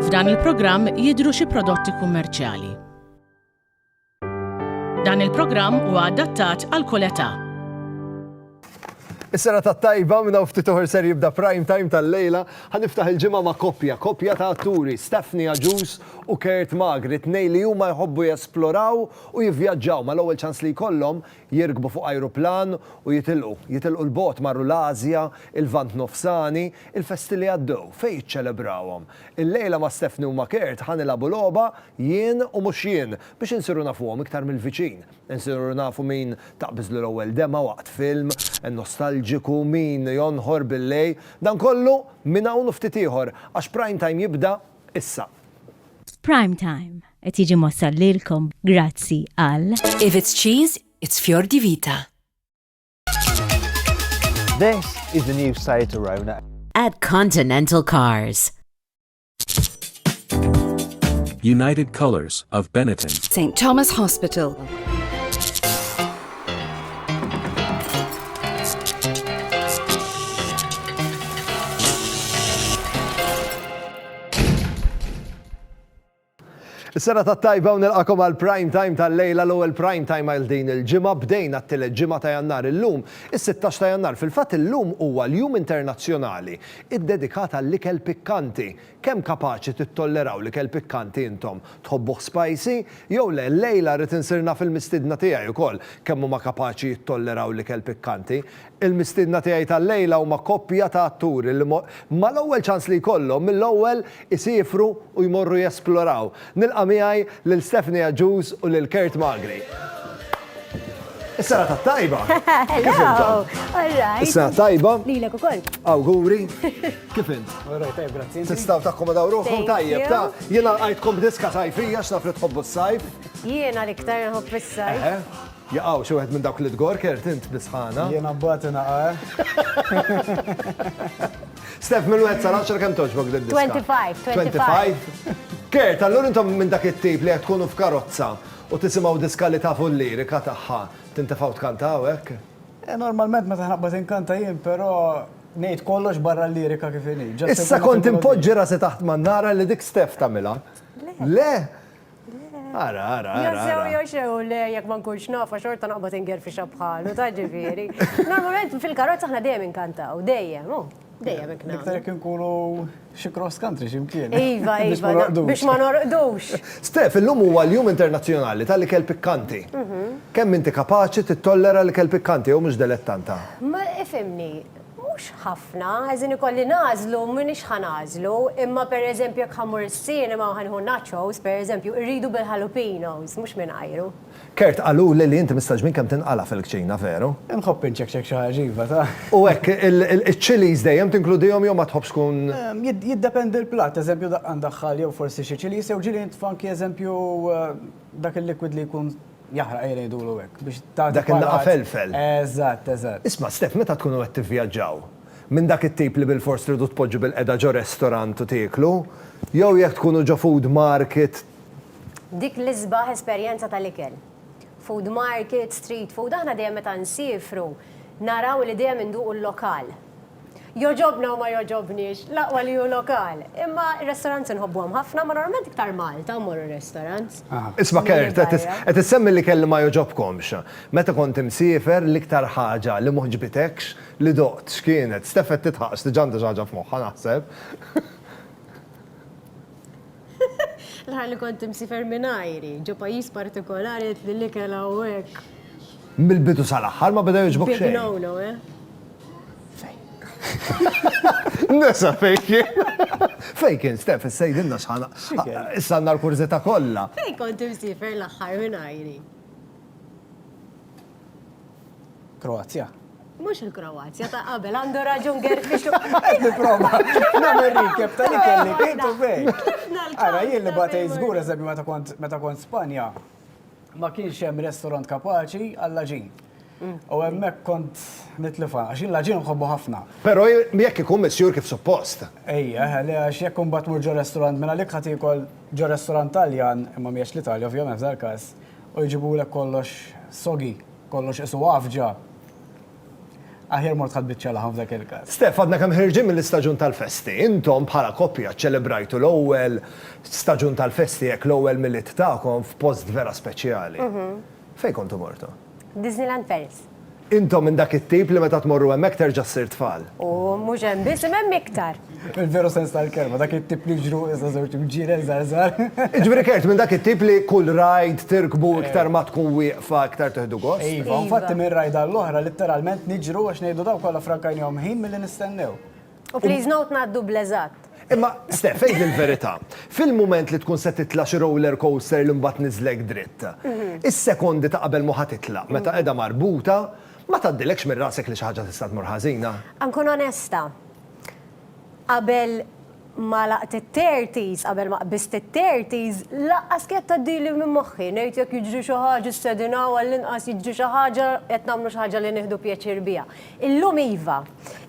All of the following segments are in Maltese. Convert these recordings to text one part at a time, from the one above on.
F'dan il-programm jidhru xi prodotti kummerċjali. Dan il-programm huwa adattat għal kull età. Is-sena tat-tajba minna ftit oħra ser jibda prime time tal-lejla, ħaniftaħ il-ġimgħa ma' koppja ta' atturi Stephanie Agius u Kurt Magri, tnejn li huma jħobbu jesploraw u jivvjaġġaw mal-ewwel ċans li jkollhom jirkbu fuq ajruplan u jitilqu l-bot marru l-Asja, il-Vant Nofsani, il-festi li għaddew fejn jiċċelebrawhom. Il-lejla ma' Stephanie u ma' Kurt ħanilabu logħba jien u mhux jien biex insiru nafuhom iktar mill-viċin. Insiru nafu min taqbiżlu l-ewwel dema waqt film, nostalġiku min jonħor bil-lej, dan kollu minn hawn ftit ieħor għax prime time jibda issa. Prime time qed jiġi mossal lilkom grazzi għal If it's cheese, it's Fior di Vita. This is the new Seat Arona. At Continental Cars. United Colors of Benetton. St. Thomas Hospital. Is-sena tat-tajba u nilqakom għal prime time tal-lejla l-ewwel prime time għal din il-ġimgħa bdejna t-tielet ġimgħa ta' Jannar illum, is-16 ta' Jannar. Fil-fatt illum huwa l-Jum Internazzjonali iddedikat għall-ikel pikkanti. Kemm kapaċi tittolleraw l-ikel pikkanti intom? Tħobbuh spicy? Jew le l-lejla rrid insirna fil-mistidna tiegħi wkoll kemm huma kapaċi jittolleraw l-ikel pikkanti. Il-mistidna tiegħi tal-lejla huma koppja ta' atturi li mal-ewwel ċans li jkollhom mill-ewwel isifru u jmorru jesploraw. Nilqa' miegħi lil Stephanie Agius u lil Kurt Magri. Is-sena tat-tajba. Hello, all right. Is-sena tajba. Lilek ukoll. Awguri. Kif int? Alright, tajb, grazzi. Tistgħu takkomodaw ruħkom Thank tajjeb you. ta' jiena għajtkom diska sajfija x'naf li tħobbu s-sajf. Jiena l-iktar nħobb is-sajf. Jaqgħu xi wieħed minn dawk li tgor Kurt int bisħana. Jena batina Steph, mill-wieħed sal-10 kemm toġbok din diska? 25. Kurt, allura intom minn dak it-tip li qed tkunu f'karozza u tisimgħu diska li tafu l-lirika tagħha, tintefgħu tkantaw hekk? Normalment meta ħnaqbad inkanta jien, però ngħid kollox barra l-lirika kif inhi. Issa kont impoġġi rasi taħt mannara li dik Steph tagħmilha. Le? Ara. Jow, le, jek ma nkunx nafa xorta naqbad ingerfixa bħalu, ta' ġifieri. Normalment fil-karozza aħna dejjem inkantaw, dejjem hekk Iktar nagħmlu. jekk inkunu xi cross country x'imkien. Iva, biex ma norqdux. Steph, illum huwa l-Jum Internazzjonali tal-ikel pikkanti. Kemm inti kapaċi tittollera l-ikel pikkanti jew mhux dilettanta? Ma ifimni, mhux ħafna, għażin ikolli nażlu, m'iniex ħanażlu, imma pereżempju jekk ħammur is-sinema u ħanħu nachos, pereżempju, irridu bil-jalapenos, mhux mingħajru. Kurt, qalu li inti mistaġmin kemm tinqala fil-kċina, veru? Nħobb inċek xi ħaġa iva ta'. U hekk il-chilies dejjem tinkludihom jew ma tħobbx tkun. Jiddependi l-platt, eżempju għandaħħal jew forsi xi ċilis jew ġili tfanki eżempju dak il-liquid li jkun jaħraq jgħidulu hekk biex tagħti. Dak il-naqa felfel. Eżatt. Isma' Steph, meta tkunu qed tivvjaġġaw? Minn dak it-tip li bil-fors tridu tpoġġu bil-qeda ġo restorant u tieklu? Jew jekk tkunu ġo food market? Dik l-isbaħ esperjenza tal-ikel. Food market, street food, aħna dejjem meta nsifru, naraw li dejjem induqu l-lokal. Joġobna u ma joġobniex, laqwa li hu lokal. Imma r-restaurants nħobbuhom ħafna, ma normalment iktar Malta mmorru restaurants. Isma' Kurt, qed issemmi li kelli ma joġobkomx. Meta kont imsiefer l-iktar ħaġa li moħġbitekx li doqt x'kienet. Steph qed titħaqx diġà għandha xi ħaġa f'moħħha naħseb. L-ħar li kont imsifer minajri, ġo pajis partikolari li kella u hekk. Mill-bidu sal-aħħar ma beda joġbok xejn. Bignono, Nisa fejkin, Steph, sejdinna xħana. Issa għandna l-kurzita kollha. Fej kont imsifer l-aħħar minajri. Kroazja. Mux il-Kroazja ta' qabel, għandu raġun gerfixu. Niprofa, nagħmel recap tal-ikelli kintu fejn. Ara jien li batej żgur eżempju meta kont Spanja ma kienx hemm restorant kapaċi għall-laġin. U hemmhekk kont nitlifa, għax il-laġin nħobbu ħafna. Però jekk ikun missjur kif suppost. Ejja, għax jekk imbagħad mur ġo restorant minn għalik ħadd ikol ġo restorant Taljan, imma mhijiex l-Italja ovvjament f'dal każ, u jġibulek kollox sogi, kollox isu għafġa. Aħjar mort ħad biċċalaħa f'dak il-każ. Stef, għadna kemm ħirġin mill-istaġun tal-festi. Intom bħala koppja ċelebrajtu l-ewwel staġun tal-festi jekk l-ewwel mill-lit tagħkom f'post vera speċjali. Fejn kontu mortu? Disneyland Paris. Intom minn dak it-tip li meta tmorru hemmhekk terġa' ssir tfal. U mhux hemm biss hemm iktar. Il-veru sens tal-kelma, dak it-tip li ġru iżda żewġ imġiel żgħar. Ġifieri kert minn dak it-tip li kull rajd tirkbu iktar ma tkun wieqfa iktar teħdu gost. Iva, infatti minn rajda l-oħra literalment niġru għax ngħidu daw kollha frankajnihom ħin milli nistennew. U please note ngħaddu bl-eżatt. Imma, Stef, fejn il-verità, fil-moment li tkun se titla xi roller coaster li mbagħad niżlek dritt, is-sekondi ta' qabel ma titlaq meta qiegħda marbuta, ma tgħaddilekx minn rasek li xi ħaġa tista' tmur ħażina. Ankun onesta, qabel ma laqt it-30s, qabel ma qbist it-30s, laqqas kiet tgħaddili minn moħħi, ngħid jekk jiġri xi ħaġa s-sedinaw għall-inqas jiġri xi ħaġa qed nagħmlu xi ħaġa li nieħdu pjaċir biha. Illum iva,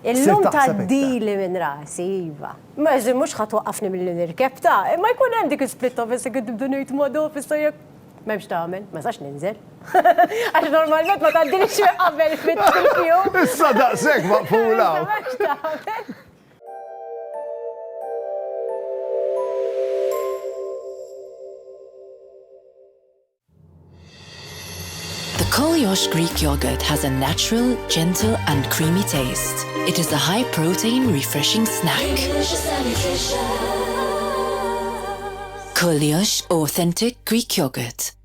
illum tgħaddili minn rasi iva. Ma eżi mhux ħatwaqqafni milli nirkeb ta' imma jkun hemm dik split office jekk tibdu ngħid mod office jekk m'hemmx tagħmel, ma sax ninżel. Għax normalment ma tgħaddilx qabel fit-tifju. Issa daqshekk maqfula. M'hemmx tagħmel. The Koliosh Greek yogurt has a natural, gentle, and creamy taste. It is a high-protein, refreshing snack. Koliosh Authentic Greek Yogurt.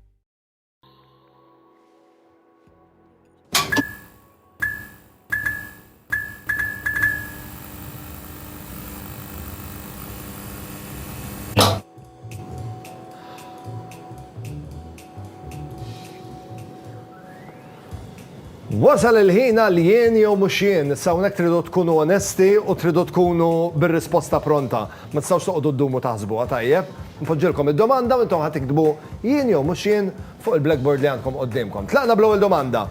Wasal il-ħina li jien jew mhux jien, issa hawnhekk tridu tkunu onesti u tridu tkunu bir-risposta pronta. Ma tistgħux toqgħodu ddumu taħsbuha tajjeb. Nfoġġilkom id-domanda u intom ħadd tikdbu jien jew mhux jien fuq il-blackboard li għandkom qudiemkom. Tlaqna bl-ewwel domanda.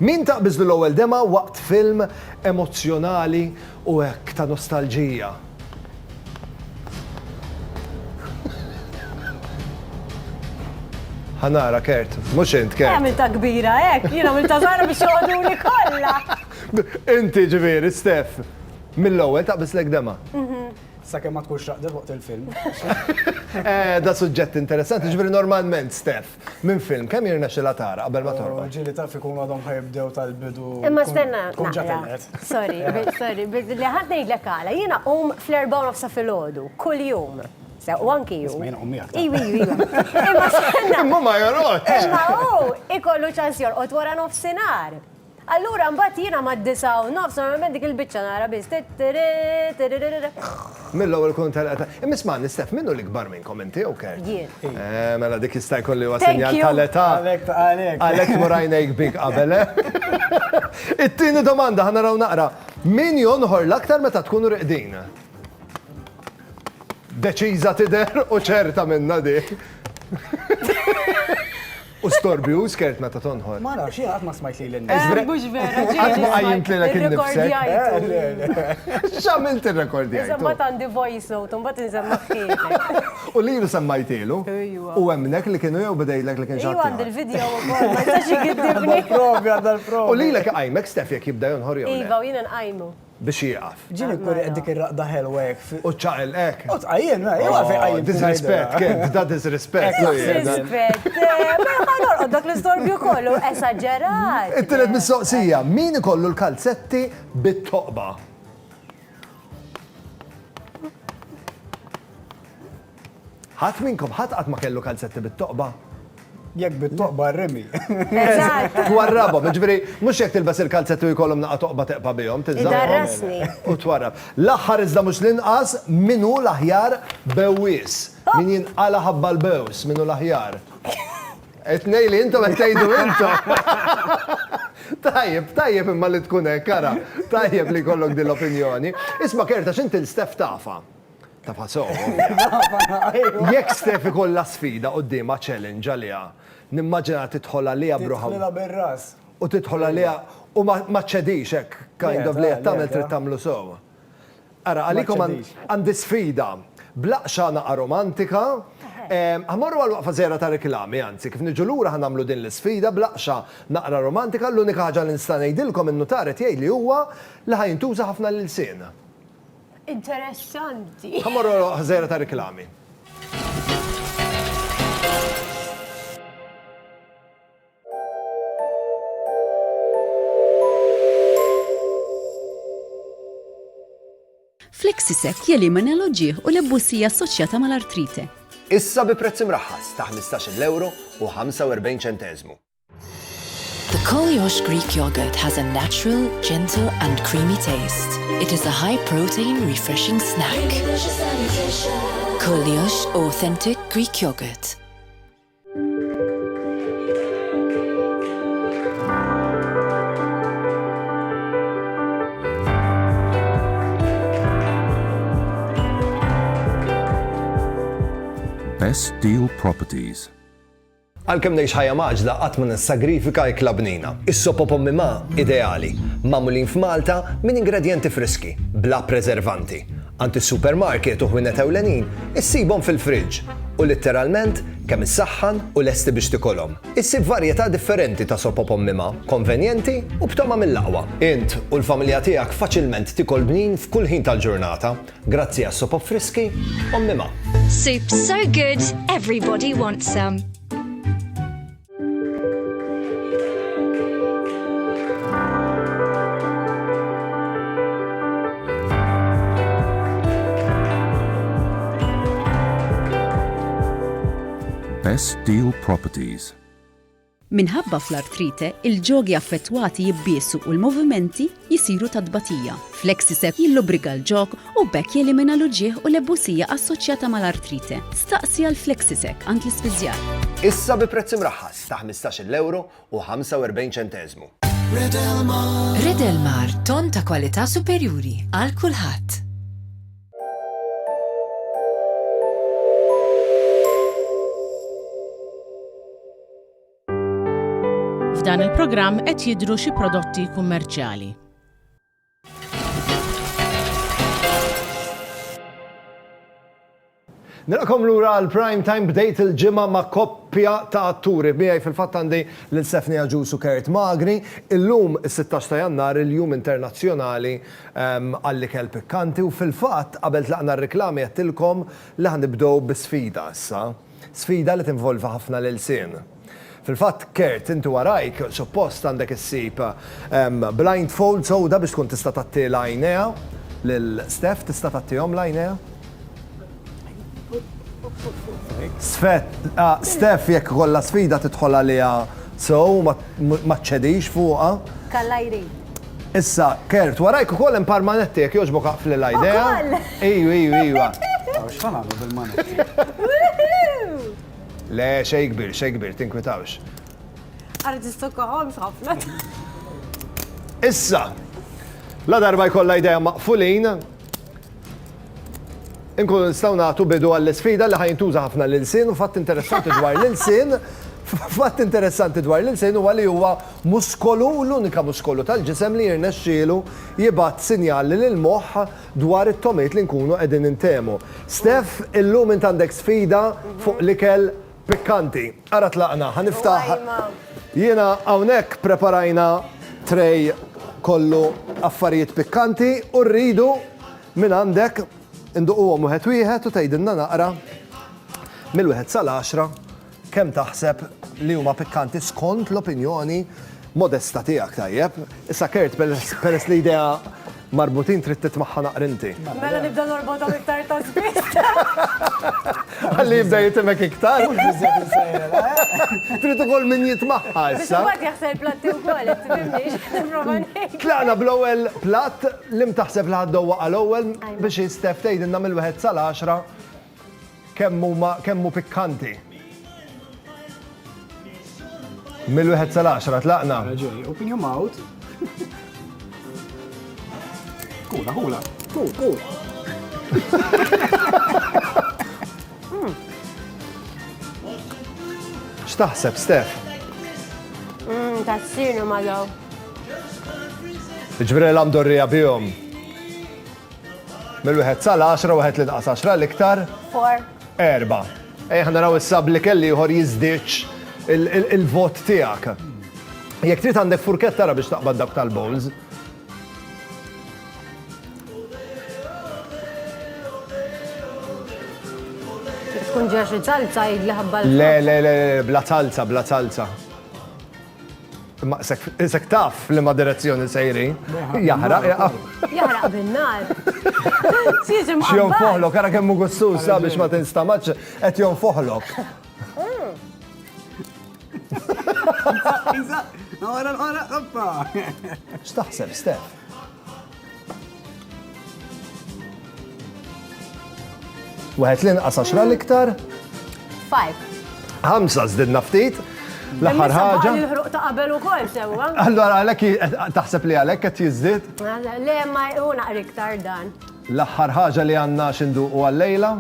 Min taqbiżlu l-ewwel dema waqt film emozjonali u hekk ta' nostalġija? Ħanara, Kert, mhux int, Kert. Għamilta kbira, jiena għamilta żgħira biex joqgħoduni kollha. Inti ġifieri, Stef, mill-ewwel taqbiżlek dema. Sakemm ma tkunx raqdet waqt il-film. Da suġġett interessanti, ġifieri normalment, Stef, minn film kemm jirnexxilha tara qabel ma torqod? Ġieli taf ikun għadhom ħajbdew tal-bidu. Imma stenna, tkun ġa naqra. telqet. Sorry, li ħadd ngħidlek għala, jiena fl-4 nofsa filgħodu, kuljum. U anki ju. Isma' jiena ummi aktar. Iwi. Imma stenna. Imma ma jorqodx. Imma ikollu ċans jorqod wara nofsinhar. Allura mbagħad jiena mad-9 u nofs normalment dik il-biċċa nara biss. Mill-ewwel kun tal-qeta. Imma isma'ni, Stef, minnu l-ikbar minnkom inti jew Kert? Jien. Mela dik jista' jkolli huwa Thank sinjal you. tal-età. Għalek. Għalhekk murajnejk bik qabel. It-tieni domanda ħanaraw naqra. Min jonħor l-aktar meta tkunu riqdin? Deċiża tidher u ċerta minna di. U storbju skert meta tonħor. Ma nafx, jiena qatt ma smajt li l-nies. Mhux vera, Qatt ma qajjimt lilek innifsek. Irrekordjajtu. X'għamilt irrekordjajtu? Iżammat għandi voice note, mbagħad insemma ħietek. U li semmajtilu? Ejwa. U hemmhekk li kienu jew bidejlek li kien Iwa għandi xatt. l-video wkoll, ma jistax jgidibni. Provi għadda l-provi. U lilek għajmek Stef jekk jibda jonħor jew le? Iva, u jiena nqajmu. Biex jieqaf. Ġini kuri dik ir-raqda ħelwek. U ċaqel ek. U tqajjen, jew fi qajjem. Disrespect, kien, da disrespect. Rispett, ma ħanorqod dak l-istorbju kollu, esaġġerat. It-tilet mistoqsija, min ikollu l-kalzetti bit-toqba? Ħadd minkom ħadd qatt ma kellu kalzetti bit-toqba? Jekk bit-toqba rrimi. Eżatt. Twarrabhom, ġifieri mhux jekk tilbes il-kalzetti u jkollhom naqa' toqba teqba bihom, tinżamm. Idarrasni. U twarrab. L-aħħar iżda mhux l-inqas minnu l-aħjar bewwis. Min jinqala ħabba l-bews, minnu l-aħjar. Etnej li intom qed tgħidu intom. Tajjeb imma li tkun hekk kara. Tajjeb li jkollok din l-opinjoni. Isma' Kerta x'inti l-Stef tafa. Tafa so. Jekk Stef ikollha sfida qudiema challenge għaliha, nimmaġina tidħol għaliha bruħa. Tidħlilha bir-ras. U tidħol għaliha u ma ċedix hekk kind of li qed tagħmel trid tagħmlu sew. Ara għalikom għandi sfida. Blaqxa naqa romantika, Ħamorru għal-waqfa żgħira ta' reklami, anzi, kif niġu lura ħanamlu din l-isfida blaqxa naqra romantika, l-unika ħaġa li nista' ngħidilkom in-notar qed jgħid li huwa li ħajintuża ħafna lil-sien. Interessanti. Ħamorru għal-waqfa żgħira ta' reklami. Flexisec jelimina l-oġġieħ u l-ebbusija assoċjata mal-artrite. Issa bi prezz imraħħas ta' 15 euro u 45 ċentesmu. The Koliosh Greek yogurt has a natural, gentle and creamy taste. It is a high-protein, refreshing snack. Koliosh Authentic Greek Yogurt. Best Deal Properties. Għalkemm ngħix ħajja maġda qatt ma nissagrifika jklabnina. Is-sopopom mima ideali, magħmulin f'Malta minn ingredjenti friski, bla preservanti. Għand is-supermarket u ħwienet ewlenin issibhom fil-friġġ u letteralment kemm issaħħan u lesti biex tikolhom. Issib varjetà differenti ta' sopopom mima, konvenjenti u b'toma mill-aqwa. Int u l-familja tiegħek faċilment tikol bnin f'kull ħin tal-ġurnata grazzi għas-sopop friski u mima. Soup so good, everybody wants some. Best Deal Properties. Minħabba fl-artrite, il-ġogi affettwati jibbiesu u l-movimenti jisiru ta' dbatija. Flexisec jillobriga l-ġog u bekk jelimina l-uġieħ u l-ebbusija assoċjata mal-artrite. Staqsi għal Flexisec għand l-ispiżjar. Issa bi prezz imraħħas ta' 15 euro u 45 ċentesmu. Redelmar, ton ta' kwalità superjuri għal kulħadd. F'dan il-programm qed jidhru xi prodotti kummerċjali. Nilqakom lura għal prime time bdejt il-ġimgħa ma' koppja ta' atturi. Miegħi fil-fatt għandi lil Stefni Aġus u Kurt Magri. Illum is-16 ta' Jannar il-Jum Internazzjonali għall-ikel pikkanti u fil-fatt qabel tlaqna r-reklami għattilkom li ħanibdew bi-sfida issa. Sfida li tinvolva ħafna lil-sien. Fil-fatt, Kurt, intu warajk, suppost għandek issib blindfold soda biex tkun tista' tagħti l-għajnejha lil-Stef, tista' tagħtihom l-għajnejha? Stef, jekk kollha sfida tidħol għaliha sew ma tċedix fuqha. Kalla jrid. Issa, Kurt, warajk ukoll hemm parmanetti jekk jogħġbok aqfli l-għajnejha. Ejwa. X'fan għamlu bil-manetti? Le, xej kbir, tinkwitawx. Għarri t-istokkaħom ħafna. Issa, la darba jkollha idea maqfulin, inkun nistgħu nagħtu bidu għall-isfida li ħajintuża ħafna lil-sin u fatt interessanti dwar lil-sin huwa li huwa muskolu, l-unika muskolu tal-ġisem li jirnexxielu jibgħat sinjali lil-moħħ dwar it-tomiet li nkunu qegħdin intemu. Stef, illum int għandek sfida fuq l-ikel pikkanti. Ara tlaqna, ħaniftaħ. Jiena hawnhekk preparajna trej kollu affarijiet pikkanti u rridu minn għandek induquhom wieħed u tgħidilna naqra mill-1 sal-10 kemm taħseb li huma pikkanti skont l-opinjoni modesta tiegħek tajjeb. Issa Kurt peress li idea marbutin trid titmaħħa naqrinti. Mela nibda norbotom iktar ta' spiss. Għalli jibda jitimek iktar. Trid ukoll min jitmaħħa issa. Biex jaħsel platti wkoll, tibimniex, Tlaqna bl-ewwel platt li mtaħseb li ħaddowwa għal-ewwel biex jistef tgħidilna mill-1 sal-10 kemm hu pikkanti. Mill-1 sal-10 tlaqna. Open your mouth. Hula. Cool. X'taħseb, Stef? Tassinu ma daw. Ġbri l-amdorrija bihom. Mill-1 sal-10, wieħed li nqas 10 l-iktar? 4. 4. Ejja naraw is-sab li kelli ieħor jiżdieċ il-vot tiegħek. Jekk trid għandek furkett tara biex taqbad dak tal-bowls. Tkun ġerxi salza jidli ħabba Le, bla salza. Ma isek taf li ma direzzjoni sejrin. jaħraq bin-nar. Xieġi Xi jonfoħlok, ara kemm hu gustusa biex ma tinstamax qed jonfoħlok. X'taħseb, Stef? Wieħed l-inqas 10 l-iktar? 5. 5 żdidna ftit. L-aħħar ħaġa. Il-ħruq ta' qabel ukoll sewwa. Allora għalhekk taħseb li għalhekk qed jiżdied? Le ma hu naqri iktar dan. L-aħħar ħaġa li għandna x'induqu għal-lejla?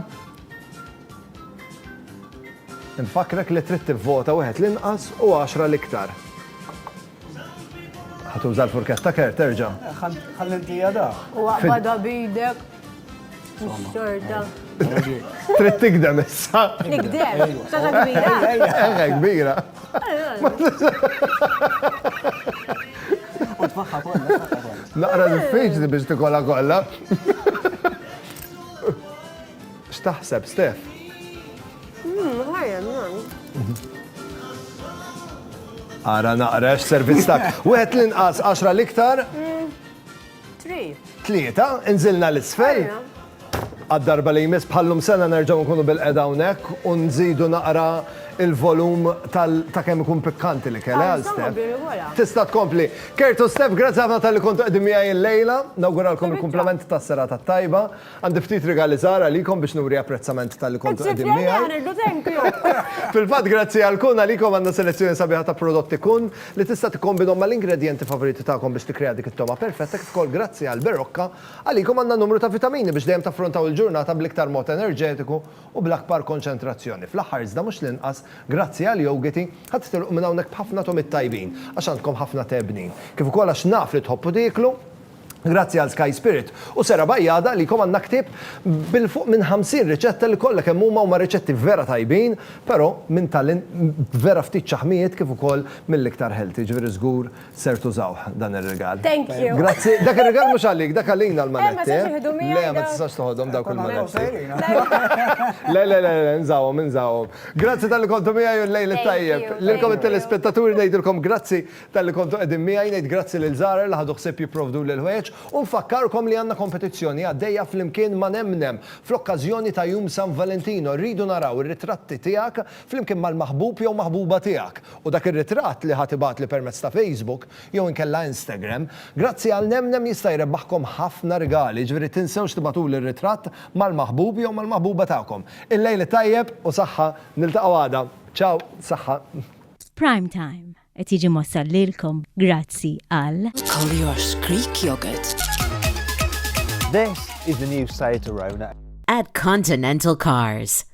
Infakrek li trid tivvota wieħed l-inqas u 10 l-iktar. Ħatuża l-furketta ker terġa'. Ħallintija da. U għabada bidek. Xorta. Trid tikdem issa. Nikdem. Xaġa kbira. Kbira. U tfaħħa kollha. Naqra diffiċli biex tikolla kollha. X'taħseb, Stef? Ara naqra x'servizz tak. Wieħed l-inqas 10 l-iktar. 3. 3, inżilna l-isfel. Għad-darba li jmiss bħallum sena nerġgħu nkunu bil-qeda hawnhekk u nżidu naqra il-volum ta' kemm ikun pikkanti li kellha għal Stef. Tista' tkompli. Kertu Stef, grazzi ħafna tal-li kontu qegħdin miegħi l-lejla. Nawguralkom il-kumplament tas-serata tajba. Għandi ftit rigali żgħar għalikom biex nuri apprezzament tal-li kontu qegħdin miegħi. Fil-fatt grazzi għalkun għalikom għandna selezzjoni sabiħa ta' prodotti kun li tista' tikkombinhom mal-ingredjenti favoriti tagħkom biex tikkrea dik it-toma perfetta kif ukoll grazzi għal Berokka għalikom għandna numru ta' vitamini biex dejjem taffrontaw il-ġurnata bl-iktar mod enerġetiku u bl-akbar konċentrazzjoni. Fl-aħħar iżda mhux l-inqas grazzi għal jogurti ħadd tilqu minn hawnhekk b'ħafna tomit tajbin għax għandkom ħafna tebnin. Kif ukoll għax naf li tħobbu tieklu, grazzi għal Sky Spirit u Sera Bajjada li kom għandna ktib bil-fuq minn 50 riċetta li kollha kemm huma riċetti vera tajbin, però minn talin vera ftit ċaħmijiet kif ukoll mill-iktar healthy. Ġifieri żgur ser tużaw dan ir-rigal. Thank you. Grazzi, dak ir-rigal mhux għalik, dak għalina l-manetti. Ma tistax tieħdu miegħek. Le, ma tistax toħodhom dawk il-manetti. Le, nżawhom. Grazzi tal-li kontu miegħi u l-lejl tajjeb. Lilkom it-telespettaturi ngħidilkom grazzi tal-li kontu qegħdin miegħi, ngħid grazzi lil Żara li ħadu ħsieb jipprovdu lil ħwejjeġ u nfakkarkom li għandna kompetizzjoni għaddejja flimkien ma' Nemnem fl-okkażjoni ta' Jum San Valentino. Rridu naraw ir-ritratti tiegħek flimkien mal-maħbub jew maħbuba tiegħek. U dak ir-ritratt li ħatibat li permezz ta' Facebook jew inkella Instagram, grazzi għal Nemnem jista' jrebbaħkom ħafna rigali. Ġifieri tinsewx tibatul ir-ritratt mal-maħbub jew mal-maħbuba tagħkom. Il-lejl tajjeb u saħħa niltaqgħu għada. Ciao, saħħa. Prime Time qed jiġi mossal lilkom grazzi għal Coliosh Greek yogurt. This is the new Seat Arona. At Continental Cars.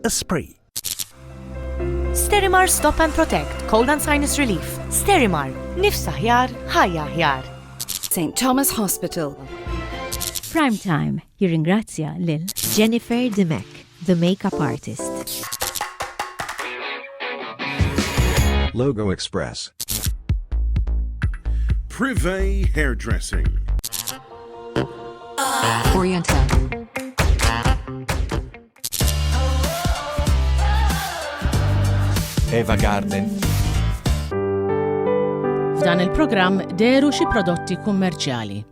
Esprit. Sterimar Stop and Protect, Cold and Sinus Relief. Sterimar, nifsa ħjar, ħajja ħjar. St. Thomas Hospital. Prime Time jirringrazzja lil Jennifer Demek, the makeup artist. Logo Express. Privé Hairdressing. Oriental. Eva Garden. F'dan il-programm deru xi prodotti kummerċjali.